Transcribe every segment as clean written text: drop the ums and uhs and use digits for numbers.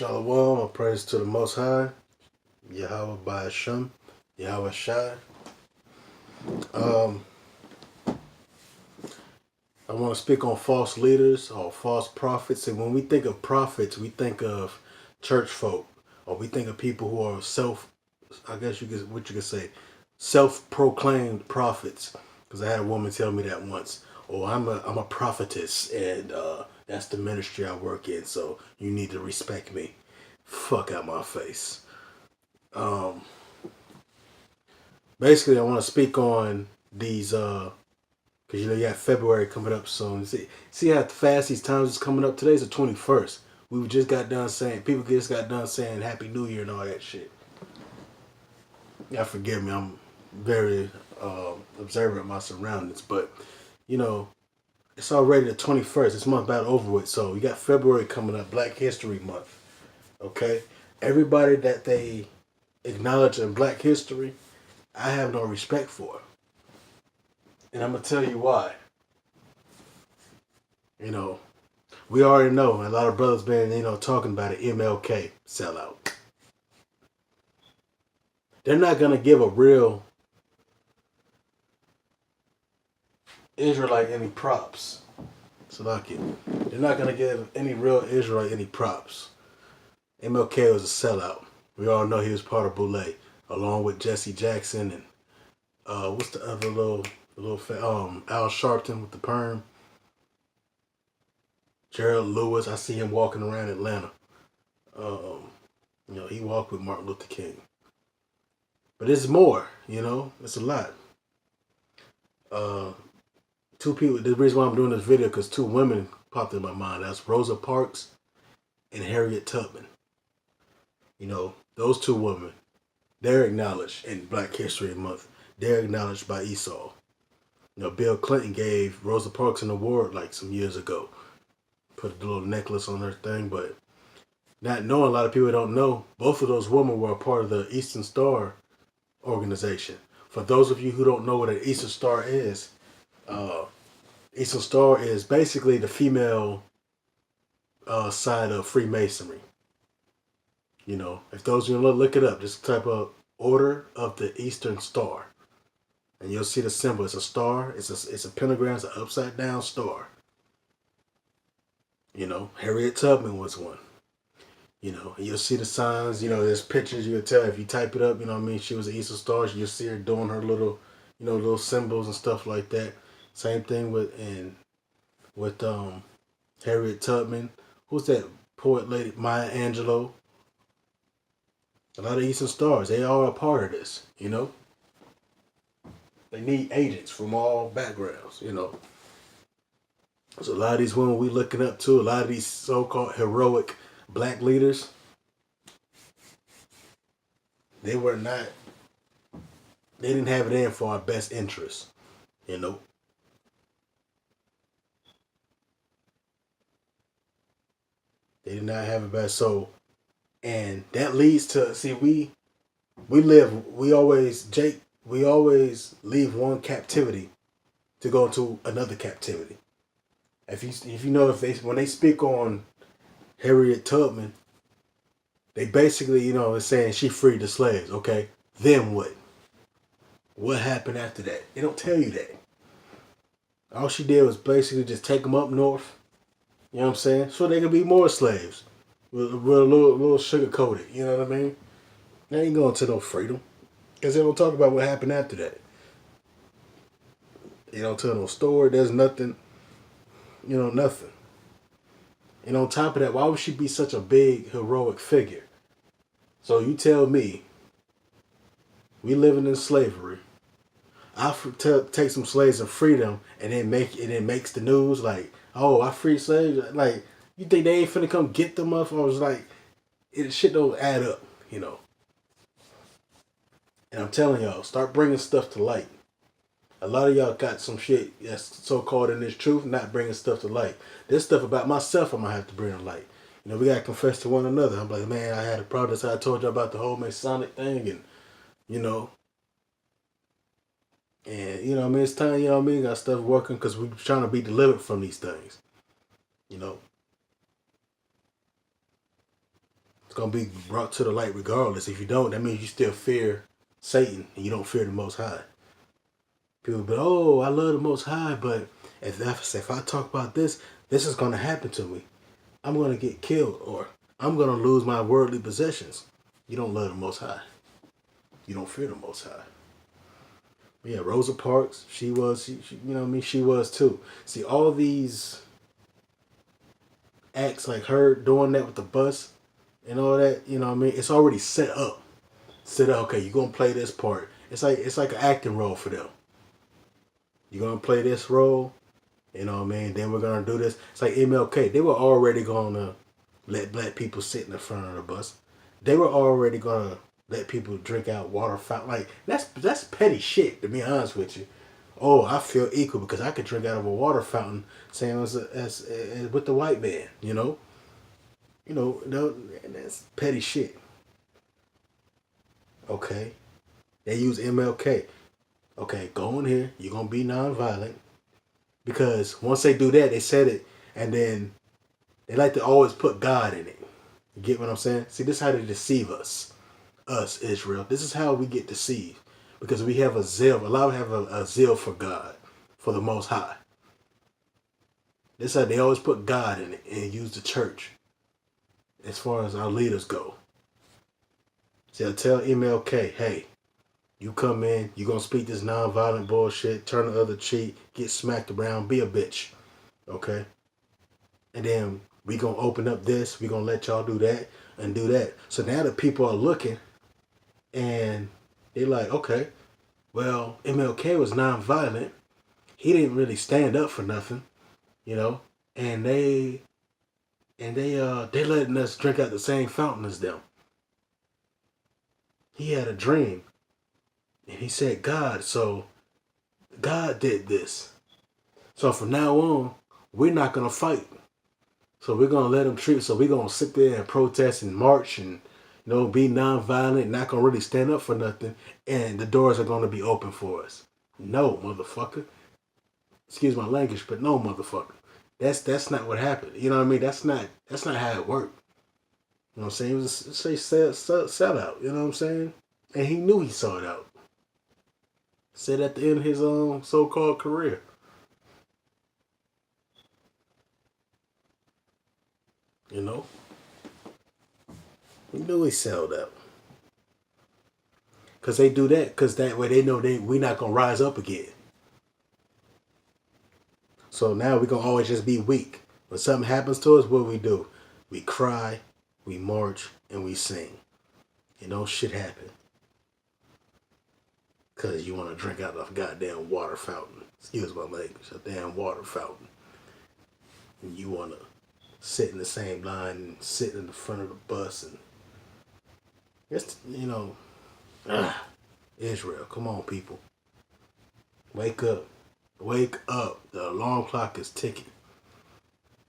Shalom, all praise to the Most High, Yahweh by Hashem, Yahweh Shai. Um, I want to speak on false leaders or false prophets. And when we think of prophets, we think of church folk, or we think of people who are I guess what you could say, self-proclaimed prophets. Because I had a woman tell me that once. Oh, I'm a prophetess, and that's the ministry I work in. So you need to respect me. Fuck out my face. Um, Basically, I want to speak on these because you got February coming up soon. See how fast these times is coming up. Today's the 21st. We just got done saying people just got done saying Happy New Year and all that shit. Yeah, forgive me. I'm very observant of my surroundings, but you know it's already the 21st. This month about over with. So we got February coming up, Black History Month. Okay, everybody that they acknowledge in Black history, I have no respect for. And I'm gonna tell you why. You know, we already know a lot of brothers been, talking about it, MLK sellout. They're not gonna give a real Israelite any props. Salaki. They're not gonna give any real Israelite any props. MLK was a sellout. We all know he was part of Boule, along with Jesse Jackson and what's the other little Al Sharpton with the perm. Gerald Lewis, I see him walking around Atlanta. He walked with Martin Luther King. But it's more, it's a lot. Two people, the reason why I'm doing this video, because two women popped in my mind. That's Rosa Parks and Harriet Tubman. Those two women, they're acknowledged in Black History Month. They're acknowledged by Esau. Bill Clinton gave Rosa Parks an award like some years ago. Put a little necklace on her thing, but not knowing, a lot of people don't know, both of those women were a part of the Eastern Star organization. For those of you who don't know what an Eastern Star is, Eastern Star is basically the female side of Freemasonry. If those of you look it up, just type of Order of the Eastern Star, and you'll see the symbol. It's a star. It's a pentagram. It's an upside down star. Harriet Tubman was one. You'll see the signs. There's pictures. You can tell if you type it up. She was an Eastern Star. You'll see her doing her little, little symbols and stuff like that. Same thing with Harriet Tubman. Who's that poet lady? Maya Angelou. A lot of Eastern Stars. They are a part of this. They need agents from all backgrounds. So a lot of these women we looking up to, a lot of these so-called heroic Black leaders, they didn't have it in for our best interests. They did not have it best. So, and that leads to, see, we always leave one captivity to go into another captivity. When they speak on Harriet Tubman, they basically, they're saying she freed the slaves. Okay, then what? What happened after that? They don't tell you that. All she did was basically just take them up north. You know what I'm saying? So they could be more slaves with a little sugar coated. You know what I mean? They ain't going to no freedom, because they don't talk about what happened after that. They don't tell no story. There's nothing. Nothing. And on top of that, why would she be such a big, heroic figure? So you tell me, we living in slavery. I take some slaves and free them, and then makes the news like, oh, I freed slaves. Like, you think they ain't finna come get them motherfuckers? Like, shit don't add up, And I'm telling y'all, start bringing stuff to light. A lot of y'all got some shit that's so-called in this truth, not bringing stuff to light. This stuff about myself, I'm going to have to bring to light. We got to confess to one another. I'm like, man, I had a problem. That's how I told you about the whole Masonic thing. And, it's time, got stuff working, because we're trying to be delivered from these things. It's gonna be brought to the light regardless. If you don't, that means you still fear Satan and you don't fear the Most High. People be, oh, I love the Most High, but if I talk about this, this is gonna happen to me. I'm gonna get killed, or I'm gonna lose my worldly possessions. You don't love the Most High. You don't fear the Most High. Yeah, Rosa Parks, she you know what I mean? She was too. See, all these acts like her doing that with the bus and all that, you know what I mean? It's already set up. Set up, okay, you're gonna play this part. It's like an acting role for them. You're gonna play this role, you know what I mean? Then we're gonna do this. It's like MLK. They were already gonna let black people sit in the front of the bus. They were already gonna let people drink out water fountain. Like that's petty shit, to be honest with you. Oh, I feel equal because I could drink out of a water fountain, same as with the white man. No, that's petty shit. Okay, they use MLK. Okay, go in here. You're gonna be nonviolent because once they do that, they said it, and then they like to always put God in it. You get what I'm saying? See, this is how they deceive us, Israel. This is how we get deceived because we have a zeal. A lot of have a zeal for God, for the Most High. This is how they always put God in it and use the church as far as our leaders go. See, I tell MLK, hey, you come in, you gonna speak this nonviolent bullshit, turn the other cheek, get smacked around, be a bitch, okay? And then we gonna open up this, we gonna let y'all do that and do that. So now the people are looking and they're like, okay, well, MLK was nonviolent. He didn't really stand up for nothing, you know, and they letting us drink out the same fountain as them. He had a dream, and he said God, so God did this. So from now on, we're not gonna fight. So we're gonna let them treat. So we're gonna sit there and protest and march and be nonviolent, not gonna really stand up for nothing, and the doors are gonna be open for us. No, motherfucker. Excuse my language, but no, motherfucker. That's not what happened. You know what I mean? That's not how it worked. You know what I'm saying? It was a sell out. You know what I'm saying? And he knew he saw it out. Said at the end of his so-called career. You know? He knew he sold out. Because they do that, because that way they know we not going to rise up again. So now we're going to always just be weak. When something happens to us, what do? We cry, we march, and we sing. Shit happen. Because you want to drink out of a goddamn water fountain. Excuse my language. A damn water fountain. And you want to sit in the same line and sit in the front of the bus. And just, Israel, come on, people. Wake up. Wake up. The alarm clock is ticking.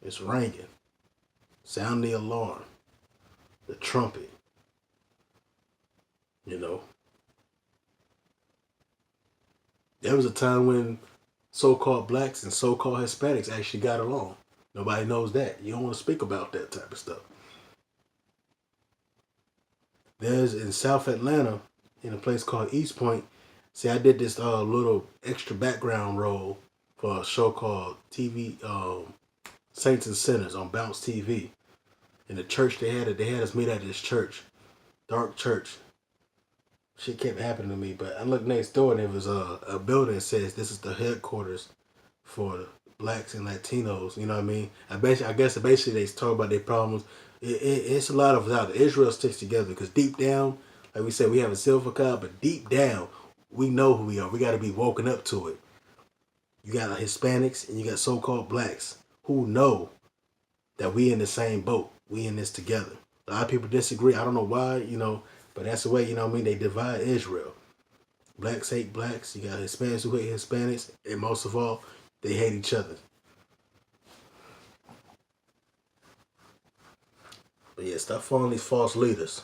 It's ringing. Sound the alarm. The trumpet. There was a time when so-called blacks and so-called Hispanics actually got along. Nobody knows that. You don't want to speak about that type of stuff. There's in South Atlanta, in a place called East Point. See, I did this little extra background role for a show called TV Saints and Sinners on Bounce TV. In the church they had us meet at this church, dark church. Shit kept happening to me, but I looked next door and there was a building that says this is the headquarters for blacks and Latinos. You know what I mean? I guess basically they talk about their problems. It's a lot of us out there. Israel sticks together because deep down, like we said, we have a silver cloud, but deep down, we know who we are. We got to be woken up to it. You got Hispanics and you got so-called blacks who know that we in the same boat. We in this together. A lot of people disagree. I don't know why, but that's the way, they divide Israel. Blacks hate blacks. You got Hispanics who hate Hispanics. And most of all, they hate each other. But yeah, stop following these false leaders.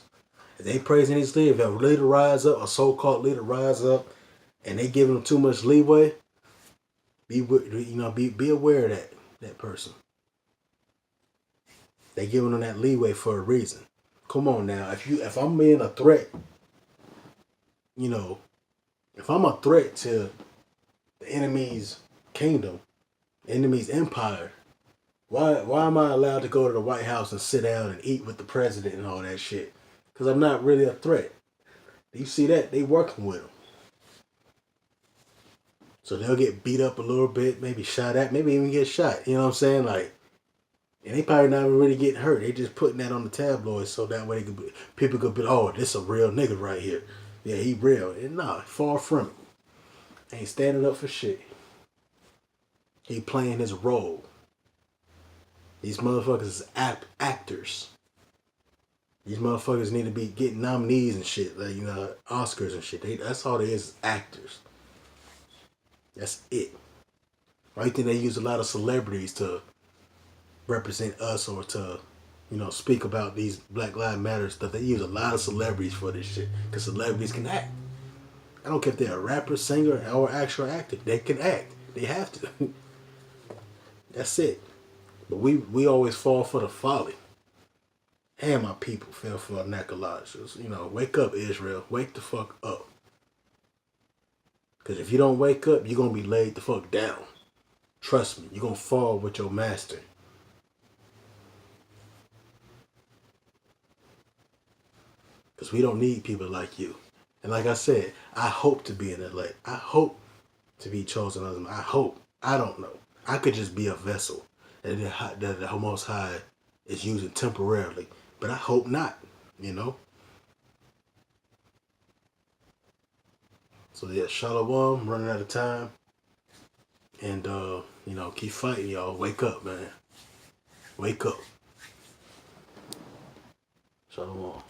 If they praising these leaders, if a leader rise up, a so-called leader rise up, and they giving them too much leeway, be aware of that person. They giving them that leeway for a reason. Come on now. If I'm being a threat, you know, if I'm a threat to the enemy's kingdom, enemy's empire, why am I allowed to go to the White House and sit down and eat with the president and all that shit? Because I'm not really a threat. You see that? They working with them. So they'll get beat up a little bit, maybe shot at, maybe even get shot. You know what I'm saying? Like, and they probably not even really getting hurt. They just putting that on the tabloids so that way people could be, oh, this a real nigga right here. Yeah, he real. And nah, far from it. Ain't standing up for shit. He playing his role. These motherfuckers is actors. These motherfuckers need to be getting nominees and shit, like, you know, Oscars and shit. That's all they is actors. That's it. I think they use a lot of celebrities to represent us or to, you know, speak about these Black Lives Matter stuff. They use a lot of celebrities for this shit because celebrities can act. I don't care if they're a rapper, singer, or actual actor. They can act. They have to. That's it. But we always fall for the folly. And my people fell for Nicolaus. You know, wake up, Israel. Wake the fuck up. Because if you don't wake up, you're going to be laid the fuck down. Trust me, you're going to fall with your master. Because we don't need people like you. And like I said, I hope to be in LA. I hope to be chosen as I hope. I don't know. I could just be a vessel that the Most High is using temporarily. But I hope not, you know. So yeah, Shalom, running out of time. And you know, keep fighting, y'all. Wake up, man. Wake up. Shalom.